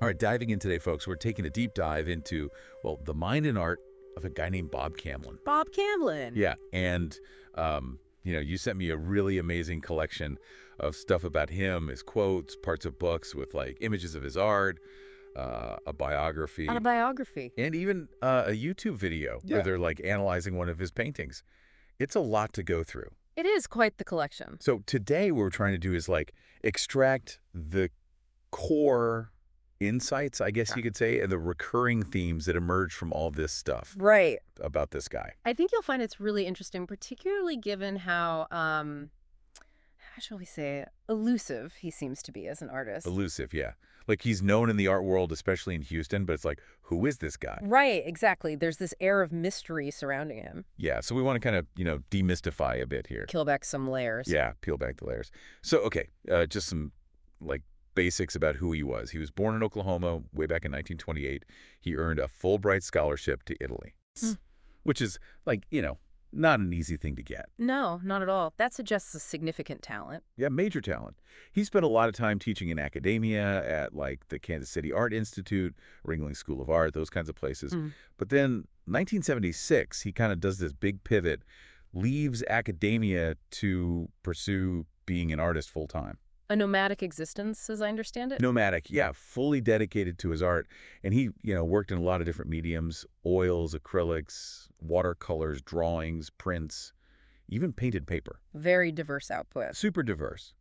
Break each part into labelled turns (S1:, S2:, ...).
S1: All right, diving in today, folks, we're taking a deep dive into, well, the mind and art of a guy named Bob Camblin.
S2: Bob Camblin.
S1: Yeah, and, you sent me a really amazing collection of stuff about him, his quotes, parts of books with, like, images of his art, a biography,
S2: Autobiography.
S1: and even a YouTube video where
S2: Yeah.
S1: they're, like, analyzing one of his paintings. It's a lot to go through.
S2: It is quite the collection.
S1: So today what we're trying to do is, like, extract the core insights, I guess you could say, and the recurring themes that emerge from all this stuff
S2: Right.
S1: about this guy.
S2: I think you'll find it's really interesting, particularly given how shall we say, elusive he seems to be as an artist.
S1: Elusive, yeah. Like, he's known in the art world, especially in Houston, but it's like, who is this guy?
S2: Right, exactly. There's this air of mystery surrounding him.
S1: Yeah, so we want to kind of, demystify a bit here.
S2: Peel back some layers.
S1: Yeah, peel back the layers. So, okay, just some, like, basics about who he was. He was born in Oklahoma way back in 1928. He earned a Fulbright scholarship to Italy, which is, like, not an easy thing to get.
S2: No, not at all. That suggests a significant talent.
S1: Yeah, major talent. He spent a lot of time teaching in academia at, like, the Kansas City Art Institute, Ringling School of Art, those kinds of places. But then 1976, he kind of does this big pivot, leaves academia to pursue being an artist full time.
S2: A nomadic existence, as I understand it?
S1: Nomadic, yeah, fully dedicated to his art. And he, worked in a lot of different mediums, oils, acrylics, watercolors, drawings, prints, even painted paper.
S2: Very diverse output.
S1: Super diverse.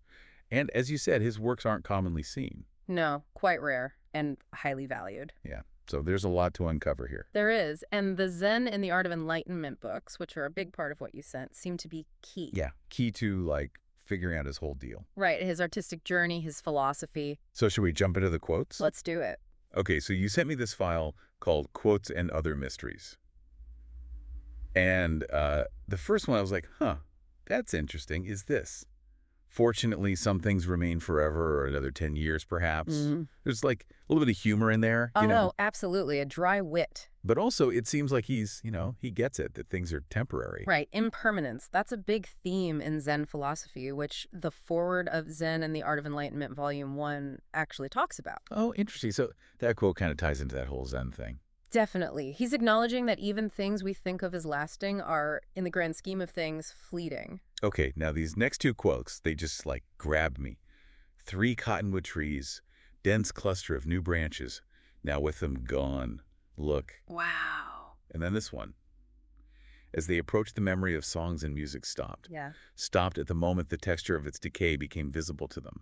S1: And as you said, his works aren't commonly seen.
S2: No, quite rare and highly valued.
S1: Yeah, so there's a lot to uncover here.
S2: There is. And the Zen and the Art of Enlightenment books, which are a big part of what you sent, seem to be key.
S1: Yeah, key to, like, figuring out his whole deal.
S2: Right, his artistic journey, his philosophy.
S1: So should we jump into the quotes?
S2: Let's do it.
S1: Okay, so you sent me this file called Quotes and Other Mysteries. And the first one I was like, that's interesting, is this. Fortunately, some things remain forever, or another 10 years, perhaps. There's, like, a little bit of humor in there.
S2: Oh, no, absolutely. A dry wit.
S1: But also, it seems like he's, he gets it, that things are temporary.
S2: Right. Impermanence. That's a big theme in Zen philosophy, which the foreword of Zen and the Art of Enlightenment, Volume 1, actually talks about.
S1: Oh, interesting. So that quote kind of ties into that whole Zen thing.
S2: Definitely. He's acknowledging that even things we think of as lasting are, in the grand scheme of things, fleeting.
S1: Okay, now these next two quotes, they just, like, grabbed me. 3 cottonwood trees, dense cluster of new branches, now with them gone. Look.
S2: Wow.
S1: And then this one. As they approached, the memory of songs and music stopped.
S2: Yeah.
S1: Stopped at the moment the texture of its decay became visible to them.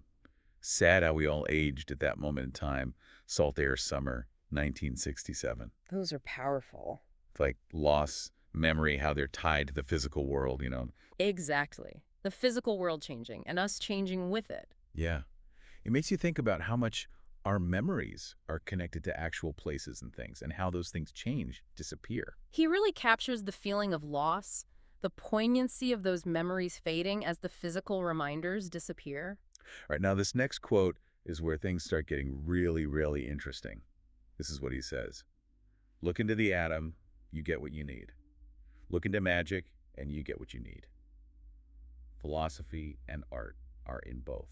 S1: Sad how we all aged at that moment in time. Salt air summer, 1967.
S2: Those are powerful.
S1: It's like loss, memory, how they're tied to the physical world,
S2: Exactly. The physical world changing and us changing with it.
S1: Yeah. It makes you think about how much our memories are connected to actual places and things, and how those things change, disappear.
S2: He really captures the feeling of loss, the poignancy of those memories fading as the physical reminders disappear.
S1: All right, now this next quote is where things start getting really, really interesting. This is what he says. Look into the atom, you get what you need. Look into magic, and you get what you need. Philosophy and art are in both.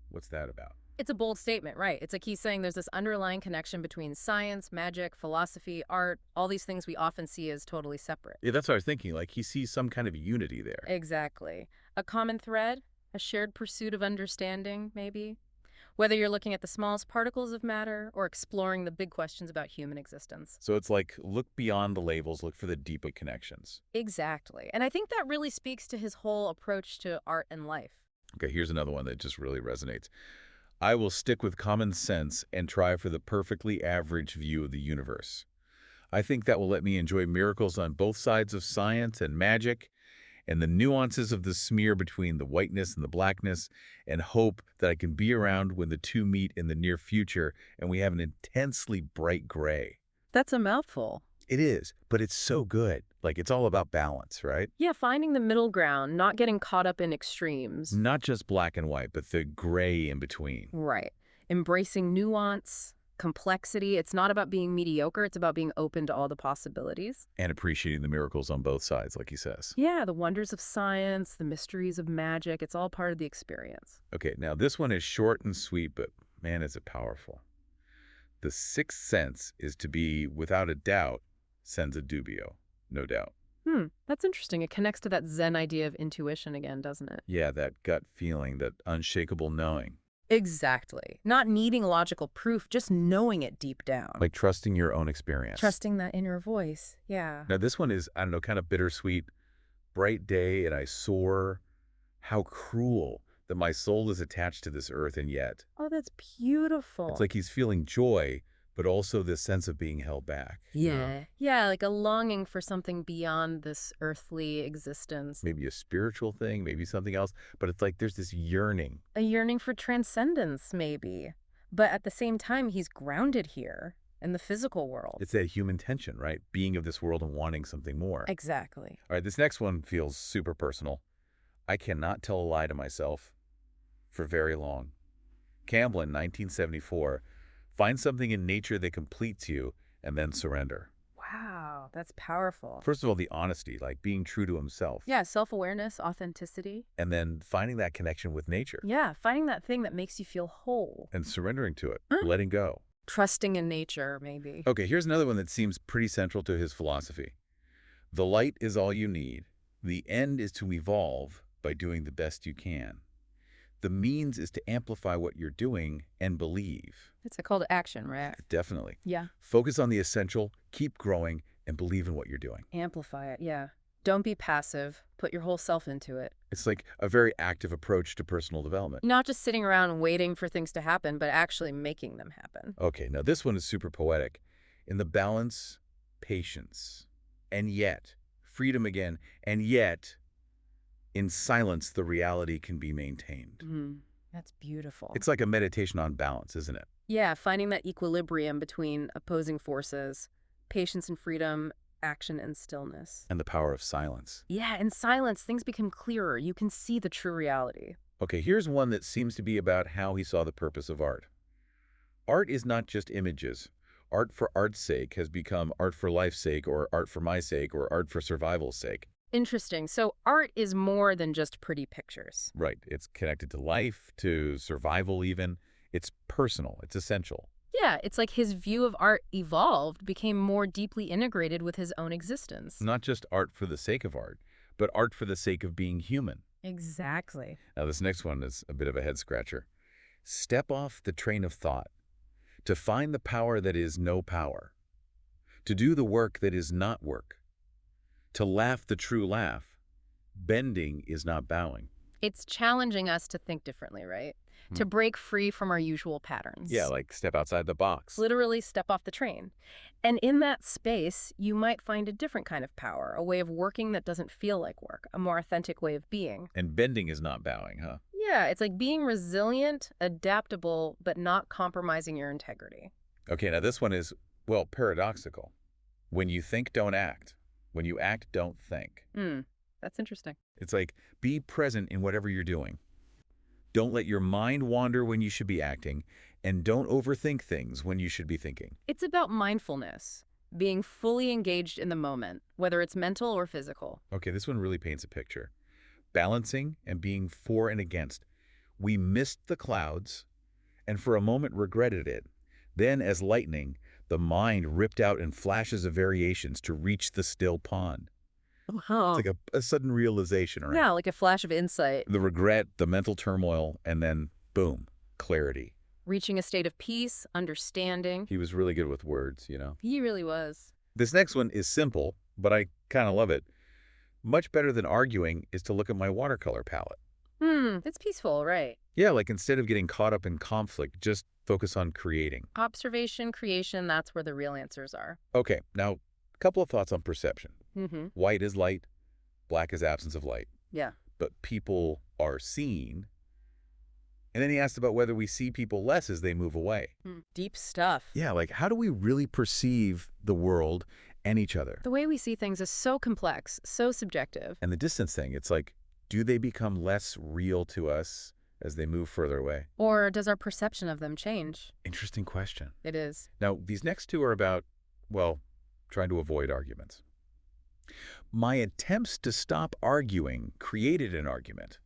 S1: What's that about?
S2: It's a bold statement, right? It's like he's saying there's this underlying connection between science, magic, philosophy, art, all these things we often see as totally separate.
S1: Yeah, that's what I was thinking. Like, he sees some kind of unity there.
S2: Exactly. A common thread, a shared pursuit of understanding, maybe. Whether you're looking at the smallest particles of matter or exploring the big questions about human existence.
S1: So it's like, look beyond the labels, look for the deeper connections.
S2: Exactly. And I think that really speaks to his whole approach to art and life.
S1: Okay, here's another one that just really resonates. I will stick with common sense and try for the perfectly average view of the universe. I think that will let me enjoy miracles on both sides of science and magic, and the nuances of the smear between the whiteness and the blackness, and hope that I can be around when the two meet in the near future and we have an intensely bright gray.
S2: That's a mouthful.
S1: It is, but it's so good. Like, it's all about balance, right?
S2: Yeah, finding the middle ground, not getting caught up in extremes.
S1: Not just black and white, but the gray in between.
S2: Right. Embracing nuance, complexity. It's not about being mediocre. It's about being open to all the possibilities.
S1: And appreciating the miracles on both sides, like he says.
S2: Yeah, the wonders of science, the mysteries of magic. It's all part of the experience.
S1: Okay, now this one is short and sweet, but man, is it powerful. The sixth sense is to be, without a doubt, senza dubio, no doubt.
S2: That's interesting. It connects to that Zen idea of intuition again, doesn't it?
S1: Yeah, that gut feeling, that unshakable knowing.
S2: Exactly. Not needing logical proof, just knowing it deep down.
S1: Like trusting your own experience.
S2: Trusting that inner voice. Yeah.
S1: Now, this one is, I don't know, kind of bittersweet. Bright day and I soar. How cruel that my soul is attached to this earth, and yet.
S2: Oh, that's beautiful.
S1: It's like he's feeling joy, but also this sense of being held back.
S2: Yeah. Yeah, like a longing for something beyond this earthly existence.
S1: Maybe a spiritual thing, maybe something else, but it's like there's this yearning.
S2: A yearning for transcendence, maybe. But at the same time, he's grounded here in the physical world.
S1: It's that human tension, right? Being of this world and wanting something more.
S2: Exactly.
S1: All right, this next one feels super personal. I cannot tell a lie to myself for very long. Camblin, 1974. Find something in nature that completes you and then surrender.
S2: Wow, that's powerful.
S1: First of all, the honesty, like being true to himself.
S2: Yeah, self-awareness, authenticity.
S1: And then finding that connection with nature.
S2: Yeah, finding that thing that makes you feel whole.
S1: And surrendering to it, letting go.
S2: Trusting in nature, maybe.
S1: Okay, here's another one that seems pretty central to his philosophy. The light is all you need. The end is to evolve by doing the best you can. The means is to amplify what you're doing and believe.
S2: It's a call to action, right?
S1: Definitely.
S2: Yeah.
S1: Focus on the essential, keep growing, and believe in what you're doing.
S2: Amplify it, yeah. Don't be passive. Put your whole self into it.
S1: It's like a very active approach to personal development.
S2: Not just sitting around waiting for things to happen, but actually making them happen.
S1: Okay, now this one is super poetic. In the balance, patience. And yet, freedom again, and yet, in silence, the reality can be maintained.
S2: That's beautiful.
S1: It's like a meditation on balance, isn't it?
S2: Yeah, finding that equilibrium between opposing forces, patience and freedom, action and stillness.
S1: And the power of silence.
S2: Yeah, in silence, things become clearer. You can see the true reality.
S1: Okay, here's one that seems to be about how he saw the purpose of art. Art is not just images. Art for art's sake has become art for life's sake, or art for my sake, or art for survival's sake.
S2: Interesting. So art is more than just pretty pictures.
S1: Right. It's connected to life, to survival even. It's personal. It's essential.
S2: Yeah, it's like his view of art evolved, became more deeply integrated with his own existence.
S1: Not just art for the sake of art, but art for the sake of being human.
S2: Exactly.
S1: Now, this next one is a bit of a head-scratcher. Step off the train of thought. To find the power that is no power. To do the work that is not work. To laugh the true laugh. Bending is not bowing.
S2: It's challenging us to think differently, right? To break free from our usual patterns.
S1: Yeah, like step outside the box.
S2: Literally step off the train. And in that space, you might find a different kind of power, a way of working that doesn't feel like work, a more authentic way of being.
S1: And bending is not bowing, huh?
S2: Yeah, it's like being resilient, adaptable, but not compromising your integrity.
S1: Okay, now this one is, well, paradoxical. When you think, don't act. When you act, don't think.
S2: That's interesting.
S1: It's like, be present in whatever you're doing. Don't let your mind wander when you should be acting, and don't overthink things when you should be thinking.
S2: It's about mindfulness, being fully engaged in the moment, whether it's mental or physical.
S1: Okay, this one really paints a picture. Balancing and being for and against. We missed the clouds, and for a moment regretted it. Then, as lightning, the mind ripped out in flashes of variations to reach the still pond.
S2: Wow.
S1: It's like a sudden realization, right?
S2: Yeah, like a flash of insight.
S1: The regret, the mental turmoil, and then, boom, clarity.
S2: Reaching a state of peace, understanding.
S1: He was really good with words, you know.
S2: He really was.
S1: This next one is simple, but I kind of love it. Much better than arguing is to look at my watercolor palette.
S2: It's peaceful, right?
S1: Yeah, like instead of getting caught up in conflict, just focus on creating.
S2: Observation, creation, that's where the real answers are.
S1: Okay, now, a couple of thoughts on perception.
S2: Mm-hmm.
S1: White is light, black is absence of light.
S2: Yeah.
S1: But people are seen. And then he asked about whether we see people less as they move away.
S2: Deep stuff.
S1: Yeah, like how do we really perceive the world and each other?
S2: The way we see things is so complex, so subjective.
S1: And the distance thing, it's like, do they become less real to us as they move further away?
S2: Or does our perception of them change?
S1: Interesting question.
S2: It is.
S1: Now, these next two are about, well, trying to avoid arguments. My attempts to stop arguing created an argument.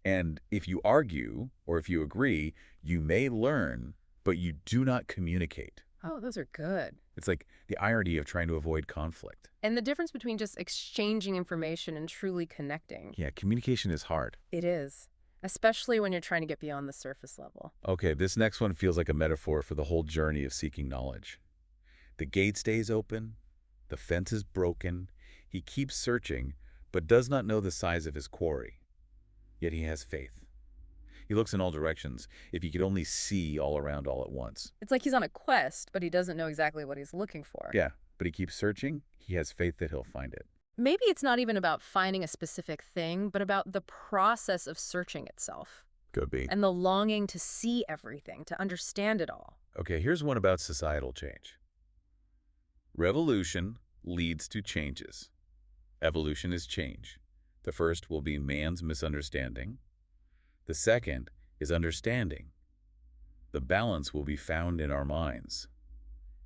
S1: And if you argue, or if you agree, you may learn, but you do not communicate.
S2: Oh, those are good.
S1: It's like the irony of trying to avoid conflict.
S2: And the difference between just exchanging information and truly connecting.
S1: Yeah, communication is hard.
S2: It is, especially when you're trying to get beyond the surface level.
S1: Okay, this next one feels like a metaphor for the whole journey of seeking knowledge. The gate stays open, the fence is broken, he keeps searching, but does not know the size of his quarry. Yet he has faith. He looks in all directions, if he could only see all around all at once.
S2: It's like he's on a quest, but he doesn't know exactly what he's looking for.
S1: Yeah, but he keeps searching, he has faith that he'll find it.
S2: Maybe it's not even about finding a specific thing, but about the process of searching itself.
S1: Could be.
S2: And the longing to see everything, to understand it all.
S1: Okay, here's one about societal change. Revolution leads to changes. Evolution is change. The first will be man's misunderstanding. The second is understanding. The balance will be found in our minds.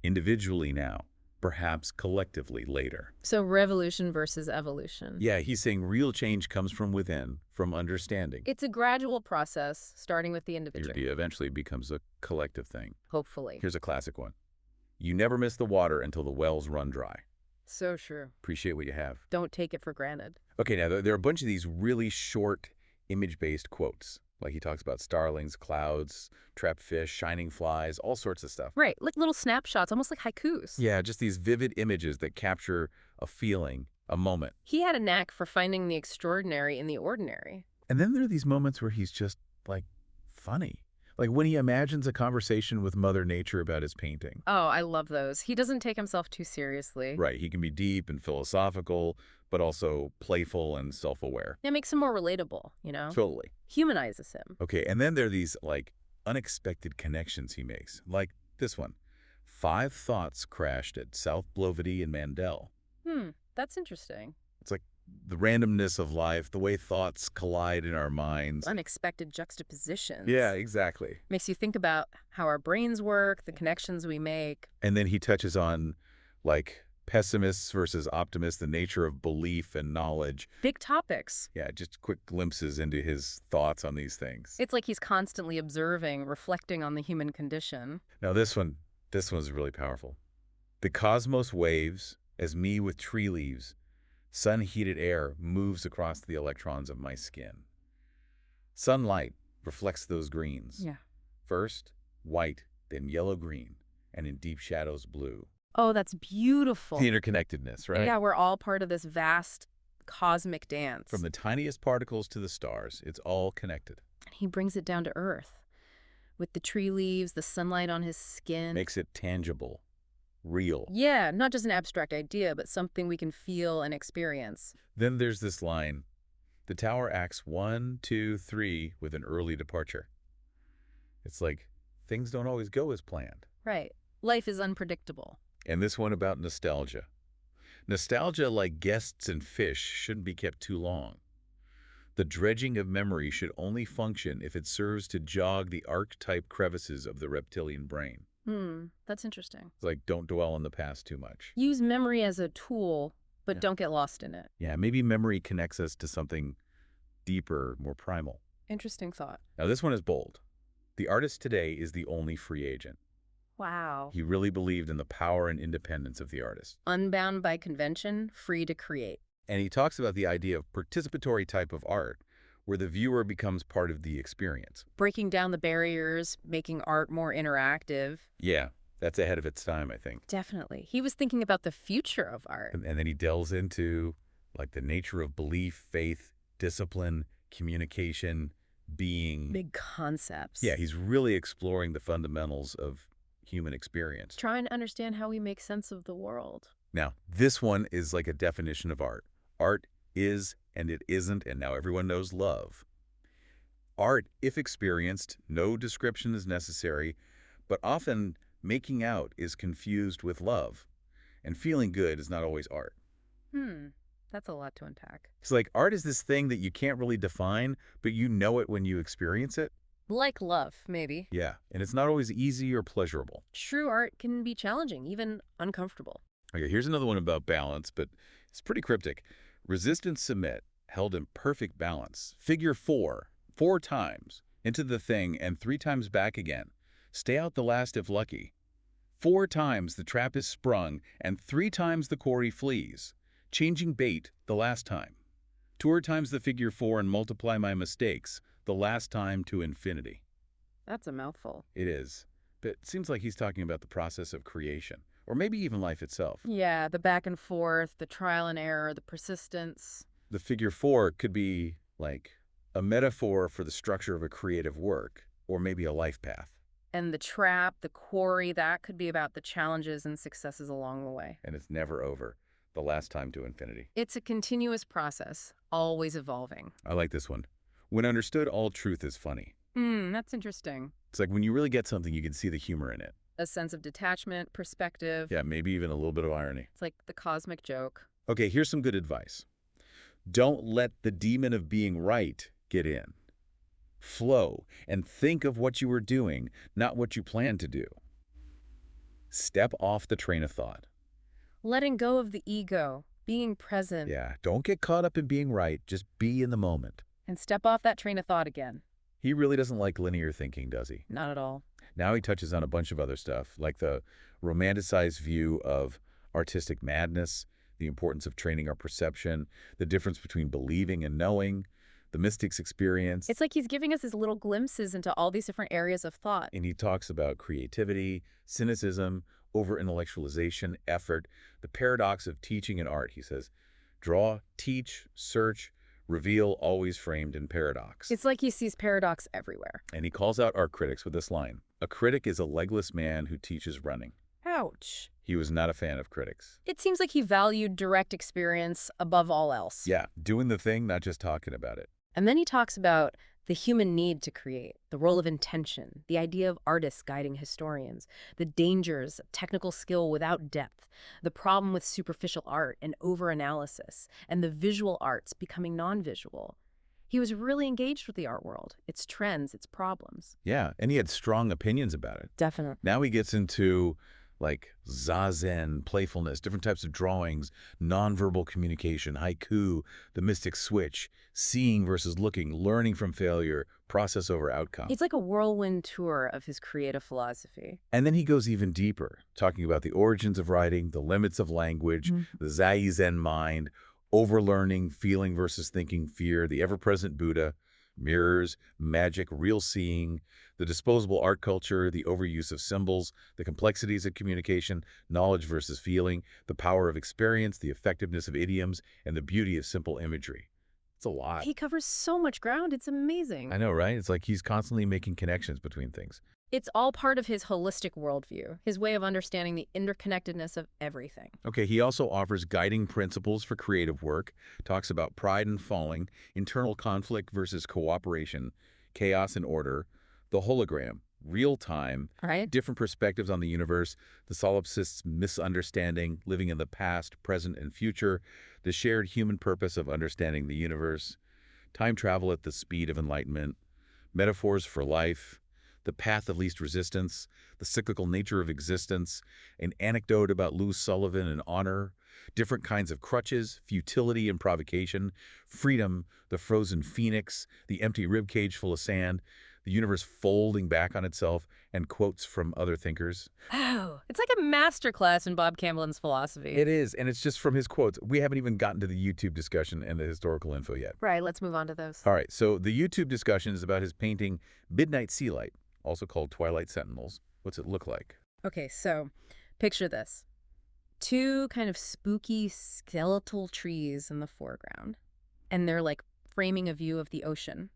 S1: Individually now, perhaps collectively later.
S2: So revolution versus evolution.
S1: Yeah, he's saying real change comes from within, from understanding.
S2: It's a gradual process, starting with the individual.
S1: It eventually becomes a collective thing.
S2: Hopefully.
S1: Here's a classic one. You never miss the water until the wells run dry.
S2: So true.
S1: Appreciate what you have.
S2: Don't take it for granted.
S1: Okay, now there are a bunch of these really short image-based quotes. Like he talks about starlings, clouds, trapped fish, shining flies, all sorts of stuff.
S2: Right, like little snapshots, almost like haikus.
S1: Yeah, just these vivid images that capture a feeling, a moment.
S2: He had a knack for finding the extraordinary in the ordinary.
S1: And then there are these moments where he's just, funny. Like when he imagines a conversation with Mother Nature about his painting.
S2: Oh, I love those. He doesn't take himself too seriously.
S1: Right, he can be deep and philosophical, but also playful and self-aware.
S2: It makes him more relatable, you know?
S1: Totally.
S2: Humanizes him.
S1: Okay, and then there are these, unexpected connections he makes. Like this one. 5 thoughts crashed at South Blovedy and Mandel.
S2: That's interesting.
S1: It's like the randomness of life, the way thoughts collide in our minds.
S2: Unexpected juxtapositions.
S1: Yeah, exactly.
S2: Makes you think about how our brains work, the connections we make.
S1: And then he touches on, pessimists versus optimists, the nature of belief and knowledge.
S2: Big topics.
S1: Yeah, just quick glimpses into his thoughts on these things.
S2: It's like he's constantly observing, reflecting on the human condition.
S1: Now this one's really powerful. The cosmos waves as me with tree leaves. Sun-heated air moves across the electrons of my skin. Sunlight reflects those greens.
S2: Yeah.
S1: First, white, then yellow-green, and in deep shadows, blue.
S2: Oh, that's beautiful.
S1: The interconnectedness, right?
S2: Yeah, we're all part of this vast cosmic dance.
S1: From the tiniest particles to the stars, it's all connected.
S2: And he brings it down to earth. With the tree leaves, the sunlight on his skin.
S1: Makes it tangible, real.
S2: Yeah, not just an abstract idea, but something we can feel and experience.
S1: Then there's this line. The tower acts 1, 2, 3 with an early departure. It's like things don't always go as planned.
S2: Right. Life is unpredictable.
S1: And this one about nostalgia. Nostalgia, like guests and fish, shouldn't be kept too long. The dredging of memory should only function if it serves to jog the archetype crevices of the reptilian brain.
S2: That's interesting.
S1: It's like, don't dwell on the past too much.
S2: Use memory as a tool, but
S1: Yeah.
S2: don't get lost in it.
S1: Yeah, maybe memory connects us to something deeper, more primal.
S2: Interesting thought.
S1: Now, this one is bold. The artist today is the only free agent.
S2: Wow.
S1: He really believed in the power and independence of the artist.
S2: Unbound by convention, free to create.
S1: And he talks about the idea of participatory type of art, where the viewer becomes part of the experience.
S2: Breaking down the barriers, making art more interactive.
S1: Yeah, that's ahead of its time, I think.
S2: Definitely. He was thinking about the future of art.
S1: And then he delves into, the nature of belief, faith, discipline, communication, being.
S2: Big concepts.
S1: Yeah, he's really exploring the fundamentals of human experience.
S2: Trying to understand how we make sense of the world.
S1: Now, this one is like a definition of art. Art is and it isn't, and now everyone knows love. Art, if experienced, no description is necessary, but often making out is confused with love, and feeling good is not always art.
S2: That's a lot to unpack.
S1: It's like art is this thing that you can't really define, but you know it when you experience it.
S2: Like love, maybe.
S1: Yeah, and it's not always easy or pleasurable.
S2: True art can be challenging, even uncomfortable.
S1: Okay, here's another one about balance, but it's pretty cryptic. Resistance submit, held in perfect balance. Figure 4, 4 times, into the thing and 3 times back again. Stay out the last if lucky. 4 times the trap is sprung, and 3 times the quarry flees. Changing bait the last time. 2 times the figure 4 and multiply my mistakes, the last time to infinity.
S2: That's a mouthful.
S1: It is. But it seems like he's talking about the process of creation, or maybe even life itself.
S2: Yeah, the back and forth, the trial and error, the persistence.
S1: The figure 4 could be, like, a metaphor for the structure of a creative work, or maybe a life path.
S2: And the trap, the quarry, that could be about the challenges and successes along the way.
S1: And it's never over. The last time to infinity.
S2: It's a continuous process, always evolving.
S1: I like this one. When understood, all truth is funny.
S2: That's interesting.
S1: It's like when you really get something, you can see the humor in it.
S2: A sense of detachment, perspective.
S1: Yeah, maybe even a little bit of irony.
S2: It's like the cosmic joke.
S1: Okay, here's some good advice. Don't let the demon of being right get in. Flow and think of what you were doing, not what you plan to do. Step off the train of thought.
S2: Letting go of the ego, being present.
S1: Yeah, don't get caught up in being right, just be in the moment.
S2: And step off that train of thought again.
S1: He really doesn't like linear thinking, does he?
S2: Not at all.
S1: Now he touches on a bunch of other stuff, like the romanticized view of artistic madness, the importance of training our perception, the difference between believing and knowing, the mystic's experience.
S2: It's like he's giving us his little glimpses into all these different areas of thought.
S1: And he talks about creativity, cynicism, over-intellectualization, effort, the paradox of teaching and art. He says, draw, teach, search, reveal, always framed in paradox.
S2: It's like he sees paradox everywhere.
S1: And he calls out art critics with this line, a critic is a legless man who teaches running.
S2: Ouch.
S1: He was not a fan of critics.
S2: It seems like he valued direct experience above all else.
S1: Yeah, doing the thing, not just talking about it.
S2: And then he talks about the human need to create, the role of intention, the idea of artists guiding historians, the dangers of technical skill without depth, the problem with superficial art and over-analysis, and the visual arts becoming non-visual. He was really engaged with the art world, its trends, its problems.
S1: Yeah, and he had strong opinions about it.
S2: Definitely.
S1: Now he gets into like zazen, playfulness, different types of drawings, nonverbal communication, haiku, the mystic switch, seeing versus looking, learning from failure, process over outcome.
S2: It's like a whirlwind tour of his creative philosophy.
S1: And then he goes even deeper, talking about the origins of writing, the limits of language, the Zazen mind, overlearning, feeling versus thinking, fear, the ever-present Buddha, mirrors, magic, real seeing, the disposable art culture, the overuse of symbols, the complexities of communication, knowledge versus feeling, the power of experience, the effectiveness of idioms, and the beauty of simple imagery. It's a lot.
S2: He covers so much ground. It's amazing.
S1: I know, right? It's like he's constantly making connections between things.
S2: It's all part of his holistic worldview, his way of understanding the interconnectedness of everything.
S1: Okay, he also offers guiding principles for creative work, talks about pride and falling, internal conflict versus cooperation, chaos and order, the hologram, real time,
S2: Right?
S1: different perspectives on the universe, the solipsist's misunderstanding, living in the past, present, and future, the shared human purpose of understanding the universe, time travel at the speed of enlightenment, metaphors for life, the path of least resistance, the cyclical nature of existence, an anecdote about Lou Sullivan and honor, different kinds of crutches, futility and provocation, freedom, the frozen phoenix, the empty ribcage full of sand, the universe folding back on itself, and quotes from other thinkers.
S2: Oh, it's like a masterclass in Bob Camblin's philosophy.
S1: It is, and it's just from his quotes. We haven't even gotten to the YouTube discussion and the historical info yet.
S2: Right, let's move on to those.
S1: All right, so the YouTube discussion is about his painting Midnight Sealight, also called Twilight Sentinels. What's it look like?
S2: Okay, so picture this. Two kind of spooky skeletal trees in the foreground, and they're like framing a view of the ocean.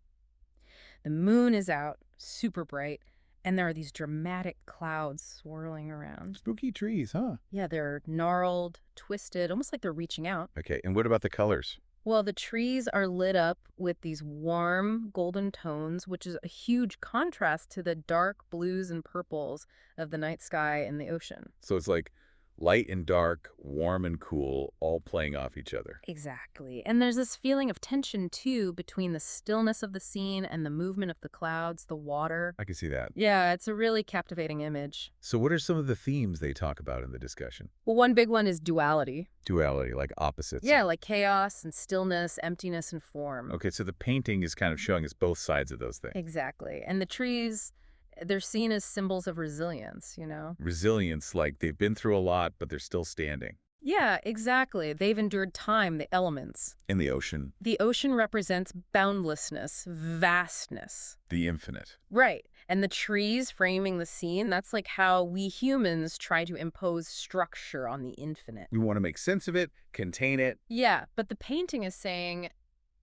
S2: The moon is out, super bright, and there are these dramatic clouds swirling around.
S1: Spooky trees, huh?
S2: Yeah, they're gnarled, twisted, almost like they're reaching out.
S1: Okay, and what about the colors?
S2: Well, the trees are lit up with these warm golden tones, which is a huge contrast to the dark blues and purples of the night sky and the ocean.
S1: So it's like light and dark, warm and cool, all playing off each other.
S2: Exactly. And there's this feeling of tension, too, between the stillness of the scene and the movement of the clouds, the water.
S1: I can see that.
S2: Yeah, it's a really captivating image.
S1: So what are some of the themes they talk about in the discussion?
S2: Well, one big one is duality.
S1: Duality, like opposites.
S2: Yeah, like chaos and stillness, emptiness and form.
S1: Okay, so the painting is kind of showing us both sides of those things.
S2: Exactly. And the trees, They're seen as symbols of resilience.
S1: Resilience, like they've been through a lot, but they're still standing.
S2: Yeah, exactly. They've endured time, the elements.
S1: In the ocean,
S2: The ocean represents boundlessness, vastness.
S1: the infinite.
S2: Right. And the trees framing the scene, that's like how we humans try to impose structure on the infinite.
S1: We want to make sense of it, contain it.
S2: Yeah, but the painting is saying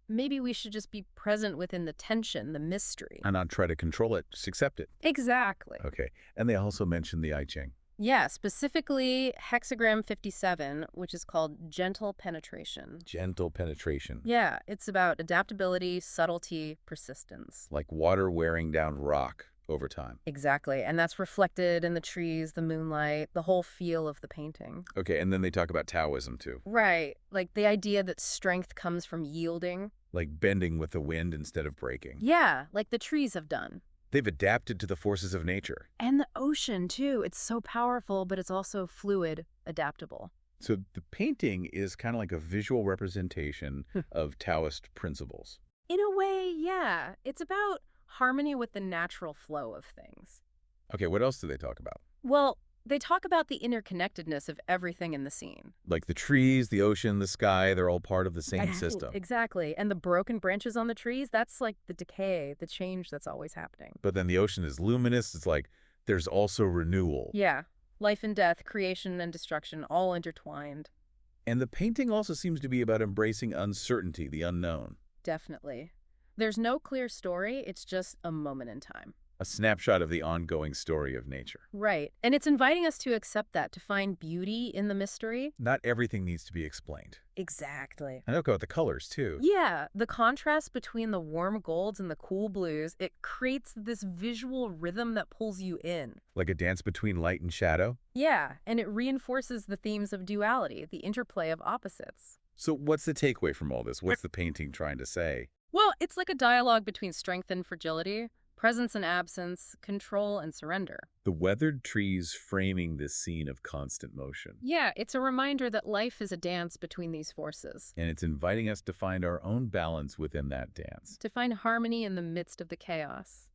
S2: maybe we should just be present within the tension, the mystery.
S1: And not try to control it, just accept it.
S2: Exactly.
S1: Okay. And they also mention the I Ching.
S2: Yeah, specifically hexagram 57, which is called gentle penetration.
S1: Gentle penetration.
S2: Yeah, it's about adaptability, subtlety, persistence.
S1: Like water wearing down rock over time.
S2: Exactly, and that's reflected in the trees, the moonlight, the whole feel of the painting.
S1: Okay, and then they talk about Taoism too.
S2: Right, like the idea that strength comes from yielding.
S1: Like bending with the wind instead of breaking.
S2: Yeah, like the trees have done.
S1: They've adapted to the forces of nature.
S2: And the ocean, too. It's so powerful, but it's also fluid, adaptable.
S1: So the painting is kind of like a visual representation of Taoist principles.
S2: In a way, yeah. It's about harmony with the natural flow of things.
S1: Okay, what else do they talk about?
S2: Well, they talk about the interconnectedness of everything in the scene.
S1: Like the trees, the ocean, the sky, they're all part of the same system.
S2: Exactly. And the broken branches on the trees, that's like the decay, the change that's always happening.
S1: But then the ocean is luminous. It's like there's also renewal.
S2: Yeah. Life and death, creation and destruction, all intertwined.
S1: And the painting also seems to be about embracing uncertainty, the unknown.
S2: Definitely. There's no clear story. It's just a moment in time.
S1: A snapshot of the ongoing story of nature.
S2: Right. And it's inviting us to accept that, to find beauty in the mystery.
S1: Not everything needs to be explained.
S2: Exactly.
S1: I know about the colors, too.
S2: Yeah, the contrast between the warm golds and the cool blues, it creates this visual rhythm that pulls you in.
S1: Like a dance between light and shadow.
S2: Yeah, and it reinforces the themes of duality, the interplay of opposites.
S1: So what's the takeaway from all this? What's the painting trying to say?
S2: Well, it's like a dialogue between strength and fragility, presence and absence, control and surrender.
S1: The weathered trees framing this scene of constant motion.
S2: Yeah, it's a reminder that life is a dance between these forces.
S1: And it's inviting us to find our own balance within that dance.
S2: To find harmony in the midst of the chaos.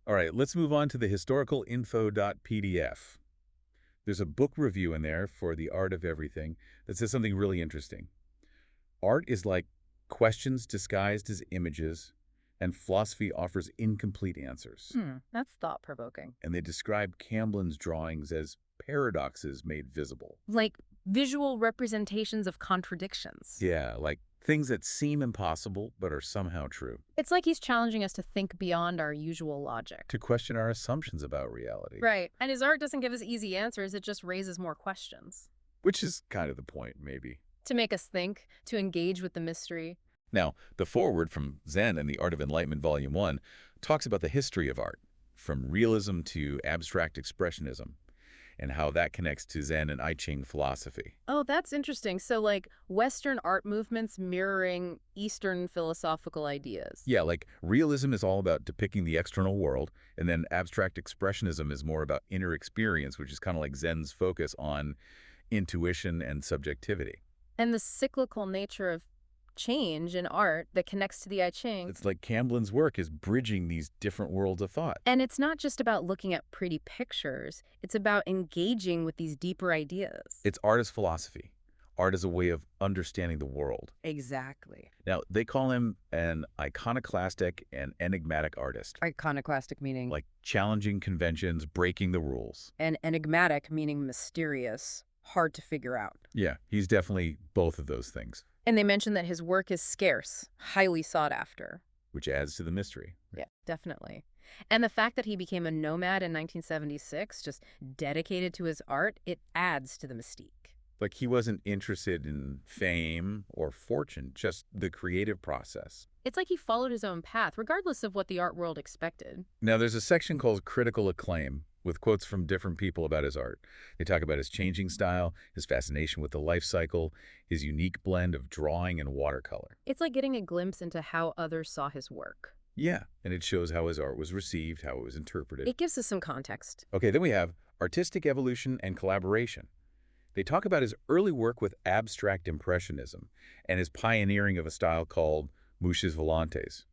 S1: All right, let's move on to the historicalinfo.pdf. There's a book review in there for The Art of Everything that says something really interesting. Art is like questions disguised as images, and philosophy offers incomplete answers.
S2: That's thought-provoking.
S1: And they describe Camblin's drawings as paradoxes made visible.
S2: Like visual representations of contradictions.
S1: Yeah, like things that seem impossible but are somehow true.
S2: It's like he's challenging us to think beyond our usual logic.
S1: To question our assumptions about reality.
S2: Right. And his art doesn't give us easy answers, it just raises more questions.
S1: Which is kind of the point, maybe.
S2: To make us think, to engage with the mystery.
S1: Now, the foreword from Zen and the Art of Enlightenment Volume 1 talks about the history of art, from realism to abstract expressionism, and how that connects to Zen and I Ching philosophy.
S2: Oh, that's interesting. So like Western art movements mirroring Eastern philosophical ideas.
S1: Yeah, like realism is all about depicting the external world, and then abstract expressionism is more about inner experience, which is kind of like Zen's focus on intuition and subjectivity.
S2: And the cyclical nature of change in art that connects to the I Ching.
S1: It's like Camblin's work is bridging these different worlds of thought.
S2: And it's not just about looking at pretty pictures. It's about engaging with these deeper ideas.
S1: It's art as philosophy. Art as a way of understanding the world.
S2: Exactly.
S1: Now, they call him an iconoclastic and enigmatic artist.
S2: Iconoclastic meaning?
S1: Like challenging conventions, breaking the rules.
S2: And enigmatic meaning mysterious, hard to figure out.
S1: Yeah, he's definitely both of those things.
S2: And they mention that his work is scarce, highly sought after.
S1: Which adds to the mystery.
S2: Yeah, definitely. And the fact that he became a nomad in 1976, just dedicated to his art, it adds to the mystique.
S1: Like he wasn't interested in fame or fortune, just the creative process.
S2: It's like he followed his own path, regardless of what the art world expected.
S1: Now, there's a section called Critical Acclaim, with quotes from different people about his art. They talk about his changing style, his fascination with the life cycle, his unique blend of drawing and watercolor.
S2: It's like getting a glimpse into how others saw his work.
S1: Yeah, and it shows how his art was received, how it was interpreted.
S2: It gives us some context.
S1: Okay, then we have artistic evolution and collaboration. They talk about his early work with abstract impressionism and his pioneering of a style called mousses volantes.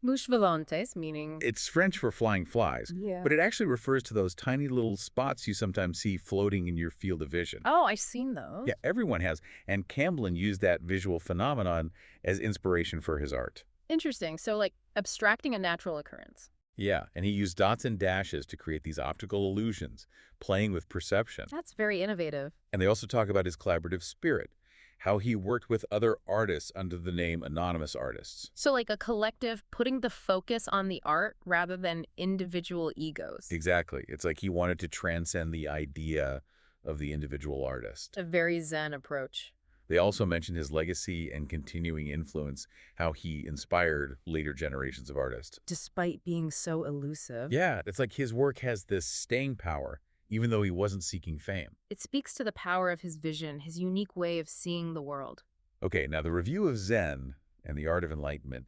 S2: Mouches volantes, meaning...
S1: It's French for flying flies,
S2: Yeah.
S1: but it actually refers to those tiny little spots you sometimes see floating in your field of vision.
S2: Oh, I've seen those.
S1: Yeah, everyone has. And Camblin used that visual phenomenon as inspiration for his art.
S2: Interesting. So, like, abstracting a natural occurrence.
S1: Yeah, and he used dots and dashes to create these optical illusions, playing with perception.
S2: That's very innovative.
S1: And they also talk about his collaborative spirit, how he worked with other artists under the name anonymous artists.
S2: So, like a collective putting the focus on the art rather than individual egos.
S1: Exactly. It's like he wanted to transcend the idea of the individual artist.
S2: A very Zen approach.
S1: They also mentioned his legacy and continuing influence, how he inspired later generations of artists.
S2: Despite being so elusive.
S1: Yeah, it's like his work has this staying power, even though he wasn't seeking fame.
S2: It speaks to the power of his vision, his unique way of seeing the world.
S1: Okay, now the review of Zen and the Art of Enlightenment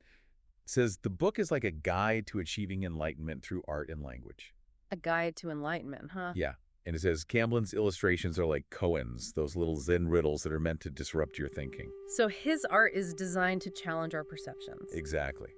S1: says the book is like a guide to achieving enlightenment through art and language.
S2: A guide to enlightenment, huh?
S1: Yeah, and it says Camblin's illustrations are like koans, those little Zen riddles that are meant to disrupt your thinking.
S2: So his art is designed to challenge our perceptions.
S1: Exactly.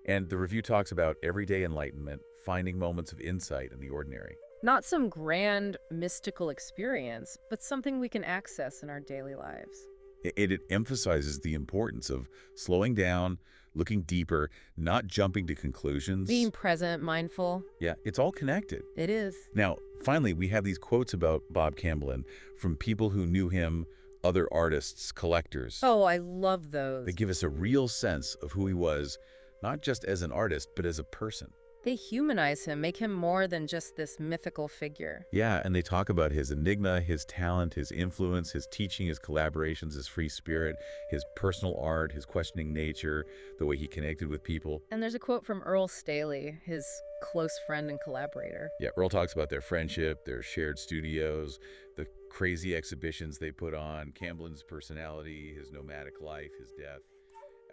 S1: And the review talks about everyday enlightenment, finding moments of insight in the ordinary.
S2: Not some grand mystical experience, but something we can access in our daily lives.
S1: It emphasizes the importance of slowing down, looking deeper, not jumping to conclusions.
S2: Being present, mindful.
S1: Yeah, it's all connected.
S2: It is.
S1: Now, finally, we have these quotes about Bob Camblin from people who knew him, other artists, collectors.
S2: Oh, I love those.
S1: They give us a real sense of who he was, not just as an artist, but as a person.
S2: They humanize him, make him more than just this mythical figure.
S1: Yeah, and they talk about his enigma, his talent, his influence, his teaching, his collaborations, his free spirit, his personal art, his questioning nature, the way he connected with people.
S2: And there's a quote from Earl Staley, his close friend and collaborator.
S1: Yeah, Earl talks about their friendship, their shared studios, the crazy exhibitions they put on, Camblin's personality, his nomadic life, his death.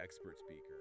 S1: Expert speaker.